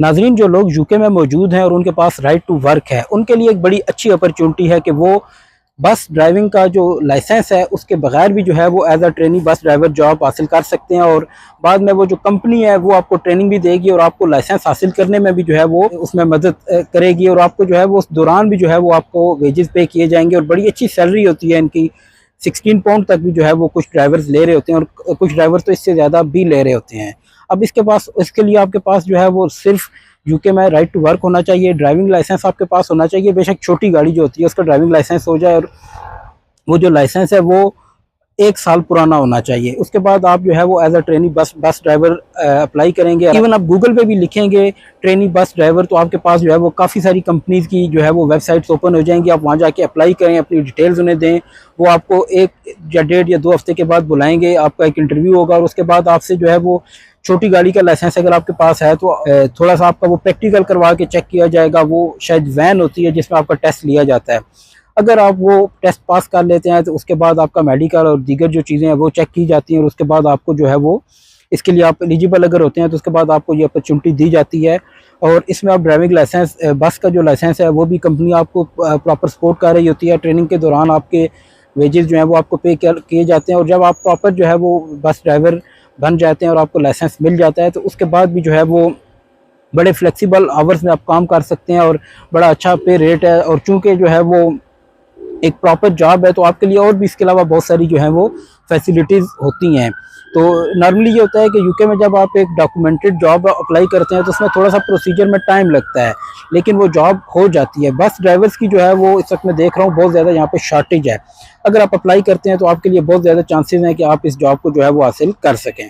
नाज़रीन, जो लोग यूके में मौजूद हैं और उनके पास राइट टू वर्क है, उनके लिए एक बड़ी अच्छी अपॉर्चुनिटी है कि वो बस ड्राइविंग का जो लाइसेंस है उसके बगैर भी जो है वो as a trainee bus driver job हासिल कर सकते हैं। और बाद में वो जो कंपनी है वो आपको ट्रेनिंग भी देगी और आपको लाइसेंस हासिल करने में भी जो है वो उसमें मदद करेगी। और आपको जो है वो उस दौरान भी जो है वो आपको वेजेस पे किए जाएंगे और बड़ी अच्छी सैलरी होती है इनकी। 16 पाउंड तक भी जो है वो कुछ ड्राइवर्स ले रहे होते हैं और कुछ ड्राइवर तो इससे ज़्यादा भी ले रहे होते हैं। अब इसके लिए आपके पास जो है वो सिर्फ यूके में राइट टू वर्क होना चाहिए, ड्राइविंग लाइसेंस आपके पास होना चाहिए। बेशक छोटी गाड़ी जो होती है उसका ड्राइविंग लाइसेंस हो जाए और वो जो लाइसेंस है वो 1 साल पुराना होना चाहिए। उसके बाद आप जो है वो as a trainee bus driver apply करेंगे। इवन आप गूगल पे भी लिखेंगे ट्रेनी बस ड्राइवर तो आपके पास जो है वो काफ़ी सारी कंपनीज़ की जो है वो वेबसाइट्स ओपन हो जाएंगी। आप वहाँ जाके अप्लाई करें, अपनी डिटेल्स उन्हें दें, वो आपको 1 या 1.5 या 2 हफ्ते के बाद बुलाएंगे, आपका एक इंटरव्यू होगा और उसके बाद आपसे जो है वो छोटी गाड़ी का लाइसेंस अगर आपके पास है तो थोड़ा सा आपका वो प्रैक्टिकल करवा के चेक किया जाएगा। वो शायद वैन होती है जिसमें आपका टेस्ट लिया जाता है। अगर आप वो टेस्ट पास कर लेते हैं तो उसके बाद आपका मेडिकल और दीगर जो चीज़ें हैं वो चेक की जाती हैं और उसके बाद आपको जो है वो इसके लिए आप एलिजिबल अगर होते हैं तो उसके बाद आपको ये अपॉर्चुनिटी दी जाती है। और इसमें आप ड्राइविंग लाइसेंस बस का जो लाइसेंस है वो भी कंपनी आपको प्रॉपर सपोर्ट कर रही होती है। ट्रेनिंग के दौरान आपके वेजेस जो हैं वो आपको पे किए जाते हैं और जब आप प्रॉपर जो है वो बस ड्राइवर बन जाते हैं और आपको लाइसेंस मिल जाता है तो उसके बाद भी जो है वो बड़े फ्लेक्सिबल आवर्स में आप काम कर सकते हैं और बड़ा अच्छा पे रेट है। और चूँकि जो है वो एक प्रॉपर जॉब है तो आपके लिए और भी इसके अलावा बहुत सारी जो है वो फैसिलिटीज़ होती हैं। तो नॉर्मली ये होता है कि यूके में जब आप एक डॉक्यूमेंटेड जॉब अप्लाई करते हैं तो उसमें थोड़ा सा प्रोसीजर में टाइम लगता है, लेकिन वो जॉब हो जाती है। बस ड्राइवर्स की जो है वो इस वक्त मैं देख रहा हूँ बहुत ज़्यादा यहाँ पे शॉर्टेज है। अगर आप अप्लाई करते हैं तो आपके लिए बहुत ज़्यादा चांसेस हैं कि आप इस जॉब को जो है वो हासिल कर सकें।